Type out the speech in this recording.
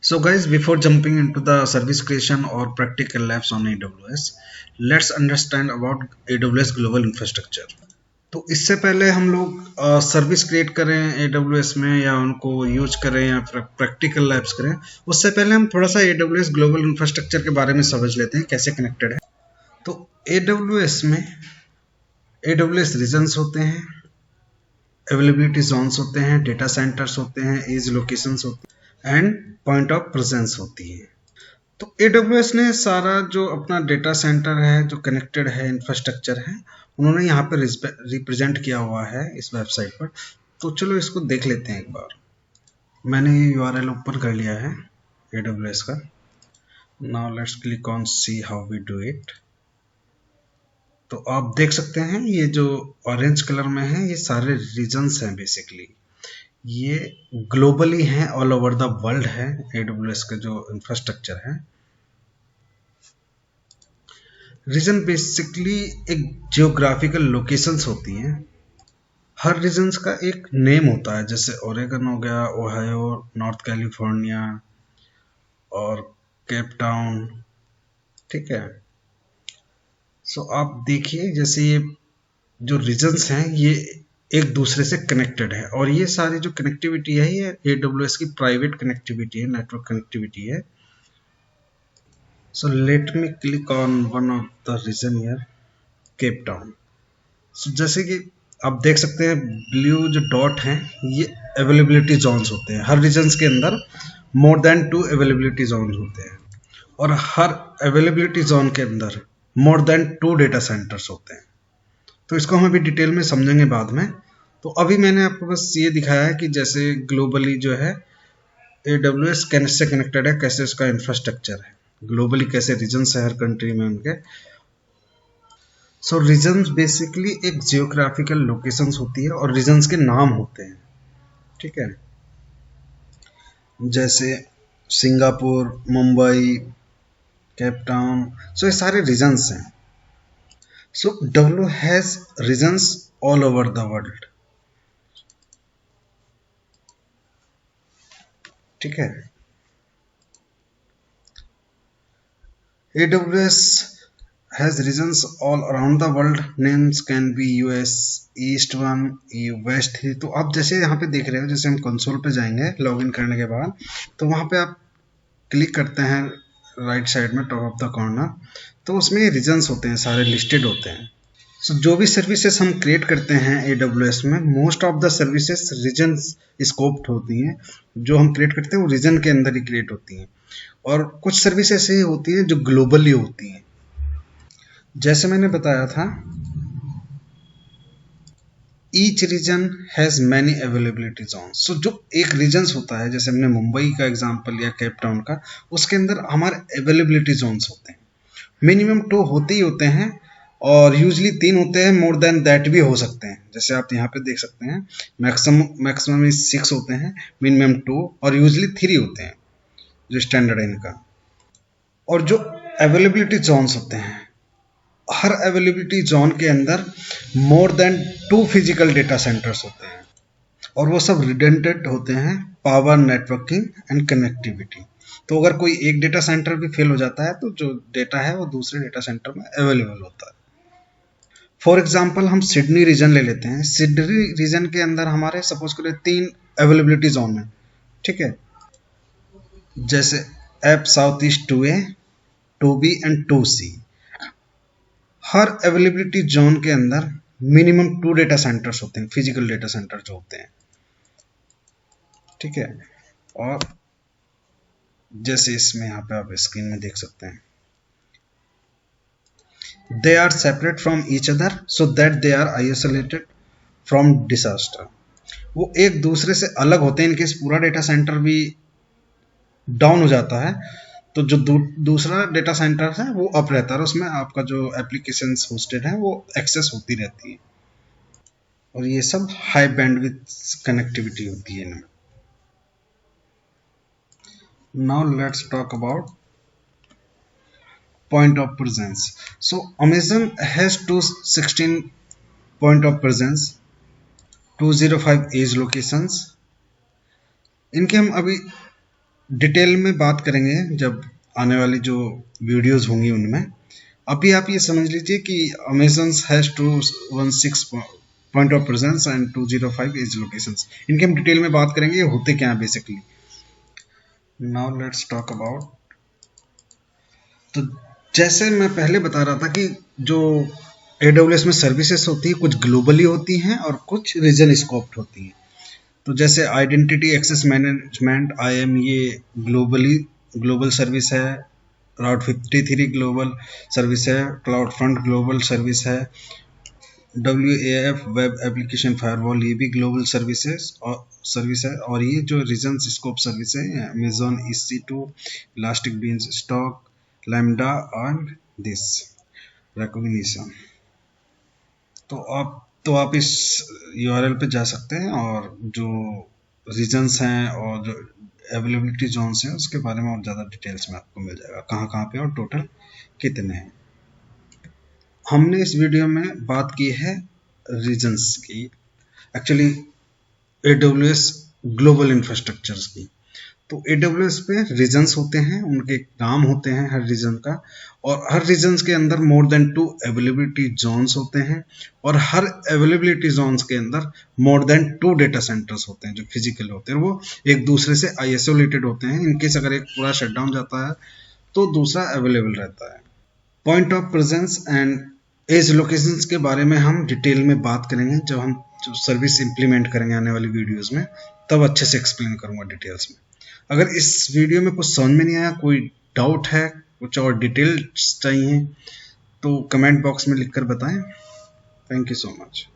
So guys, before jumping into the service creation or practical labs on AWS, let's understand about AWS Global Infrastructure. तो इससे पहले हम लोग service create करें AWS में या उनको यूज करें या प्रैक्टिकल लैब्स करें, उससे पहले हम थोड़ा सा AWS ग्लोबल इंफ्रास्ट्रक्चर के बारे में समझ लेते हैं कैसे कनेक्टेड है। तो AWS में AWS रीजन्स होते हैं, अवेलेबिलिटी जोन्स होते हैं, डेटा सेंटर्स होते हैं, एज लोकेशंस होती हैं एंड पॉइंट ऑफ प्रेजेंस होती है। तो AWS ने सारा जो अपना डेटा सेंटर है, जो कनेक्टेड है, इंफ्रास्ट्रक्चर है, उन्होंने यहाँ पे रिप्रेजेंट किया हुआ है इस वेबसाइट पर। तो चलो इसको देख लेते हैं एक बार। मैंने ये URL ओपन कर लिया है AWS का। Now let's click on see how we do it. तो आप देख सकते हैं ये जो ऑरेंज कलर में है ये सारे रीजन्स हैं बेसिकली। ये ग्लोबली हैं, ऑल ओवर द वर्ल्ड है AWS का जो इंफ्रास्ट्रक्चर है। रीजन बेसिकली एक जियोग्राफिकल लोकेशंस होती हैं। हर रीजन्स का एक नेम होता है, जैसे ओरेगन हो गया, ओहायो, नॉर्थ कैलिफोर्निया और केप टाउन। ठीक है। सो आप देखिए जैसे ये जो रीजन्स हैं ये एक दूसरे से कनेक्टेड है और ये सारी जो कनेक्टिविटी है ये AWS की प्राइवेट कनेक्टिविटी है, नेटवर्क कनेक्टिविटी है। So let me click on one of the region here, Cape Town. So जैसे कि आप देख सकते हैं ब्लू जो डॉट हैं ये अवेलेबिलिटी जोन्स होते हैं। हर रीजन्स के अंदर मोर देन 2 अवेलेबिलिटी जोन्स होते हैं और हर अवेलेबिलिटी जोन के अंदर मोर देन 2 डेटा सेंटर्स होते हैं। तो इसको हम अभी डिटेल में समझेंगे बाद में। तो अभी मैंने आपको बस ये दिखाया है कि जैसे ग्लोबली जो है AWS कैसे कनेक्टेड है, कैसे उसका इंफ्रास्ट्रक्चर है, ग्लोबली कैसे रीजन्स है हर कंट्री में उनके। सो रीजन्स बेसिकली एक जियोग्राफिकल लोकेशंस होती है और रीजन्स के नाम होते हैं। ठीक है, जैसे Singapore, Mumbai, Cape Town. So ये सारे रीजन्स हैं। So W has regions all over the world. ठीक है। AWS has regions all around the world. Names can be US East 1, EU West 3। तो आप जैसे यहाँ पे देख रहे हो, जैसे हम कंसोल पे जाएंगे लॉगिन करने के बाद, तो वहाँ पे आप क्लिक करते हैं राइट साइड में टॉप ऑफ द कॉर्नर, तो उसमें रीजन्स होते हैं, सारे लिस्टेड होते हैं। सो जो भी सर्विसेज हम क्रिएट करते हैं AWS में, most of the services region scoped होती हैं। जो हम क्रिएट करते हैं वो रीजन के अंदर ही क्रिएट होती हैं और कुछ सर्विस ऐसी होती हैं जो ग्लोबली होती हैं। जैसे मैंने बताया था, each region has many availability zones. So जो एक रीजन्स होता है, जैसे हमने मुंबई का एग्जांपल लिया, केप टाउन का, उसके अंदर हमारे अवेलेबिलिटी जोन्स होते हैं। मिनिमम 2 होते ही होते हैं और यूजली 3 होते हैं, मोर देन दैट भी हो सकते हैं। जैसे आप यहाँ पे देख सकते हैं मैक्सिमम 6 होते हैं, मिनिमम 2 और यूजली 3 होते हैं जो स्टैंडर्ड है इनका। और जो अवेलेबिलिटी जोन्स होते हैं, हर अवेलेबिलिटी जोन के अंदर more than 2 physical data centres होते हैं और वो सब रिडेंडेंट होते हैं, पावर, नेटवर्किंग एंड कनेक्टिविटी। तो अगर कोई एक डेटा सेंटर भी फेल हो जाता है तो जो डेटा है वो दूसरे डेटा सेंटर में अवेलेबल होता है। फॉर एग्जाम्पल हम सिडनी रीजन ले लेते हैं। सिडनी रीजन के अंदर हमारे सपोज करें 3 अवेलेबिलिटी जोन है। ठीक है, जैसे app south east 2A, 2B and 2C। Her availability zone के अंदर मिनिमम 2 डेटा सेंटर्स होते हैं, फिजिकल डेटा सेंटर जो होते हैं। ठीक है, और जैसे इसमें यहाँ पे आप स्क्रीन में देख सकते हैं, they are separate from each other so that they are isolated from disaster. वो एक दूसरे से अलग होते हैं, इनके पूरा डेटा सेंटर भी डाउन हो जाता है तो जो दूसरा डेटा सेंटर है वो अप रहता है और उसमें आपका जो एप्लीकेशंस होस्टेड है वो एक्सेस होती रहती है और ये सब हाई बैंडविड्थ कनेक्टिविटी होती है इनमें। Now let's talk about point of presence. So Amazon has 216 point of presence, 205 edge locations। इनके हम अभी डिटेल में बात करेंगे जब आने वाली जो वीडियोस होंगी उनमें। अभी आप ये समझ लीजिए कि Amazon has 216 point of presence and 205 edge locations. इनके हम डिटेल में बात करेंगे ये होते क्या है basically. Now let's talk about. तो जैसे मैं पहले बता रहा था कि जो AWS में सर्विसेज होती है कुछ ग्लोबली होती हैं और कुछ रीजन स्कोप्ड होती हैं। तो जैसे आइडेंटिटी एक्सेस मैनेजमेंट IAM ये ग्लोबल सर्विस है। राउट 53 ग्लोबल सर्विस है। क्लाउड फ्रंट ग्लोबल सर्विस है। WAF वेब एप्लीकेशन फायरवॉल ये भी ग्लोबल सर्विस है। और ये जो रीजन स्कोप सर्विस है Amazon EC2 elastic beans stock lambda and this recognition. तो आप इस URL पे जा सकते हैं और जो रीजन्स हैं और जो अवेलेबिलिटी जोन्स हैं उसके बारे में और ज़्यादा डिटेल्स में आपको मिल जाएगा कहाँ कहाँ पे और टोटल कितने हैं। हमने इस वीडियो में बात की है रीजन्स की, एक्चुअली AWS ग्लोबल इंफ्रास्ट्रक्चर्स की। तो AWS पे रीजन्स होते हैं, उनके नाम होते हैं हर रीजन का, और हर रीजन्स के अंदर मोर देन 2 अवेलेबिलिटी जोन्स होते हैं, और हर अवेलेबिलिटी जोन्स के अंदर मोर देन 2 डेटा सेंटर्स होते हैं जो फिजिकल होते हैं, वो एक दूसरे से आइसोलेटेड होते हैं। इनकेस अगर एक पूरा शटडाउन जाता है तो दूसरा अवेलेबल रहता है। Point of presence and edge locations के बारे में हम डिटेल में बात करेंगे जब हम सर्विस इंप्लीमेंट करेंगे आने वाली वीडियोस में, तब अच्छे से एक्सप्लेन करूंगा डिटेल्स में। अगर इस वीडियो में कुछ समझ में नहीं आया, कोई डाउट है, कुछ और डिटेल्स चाहिए तो कमेंट बॉक्स में लिखकर बताएं। Thank you so much.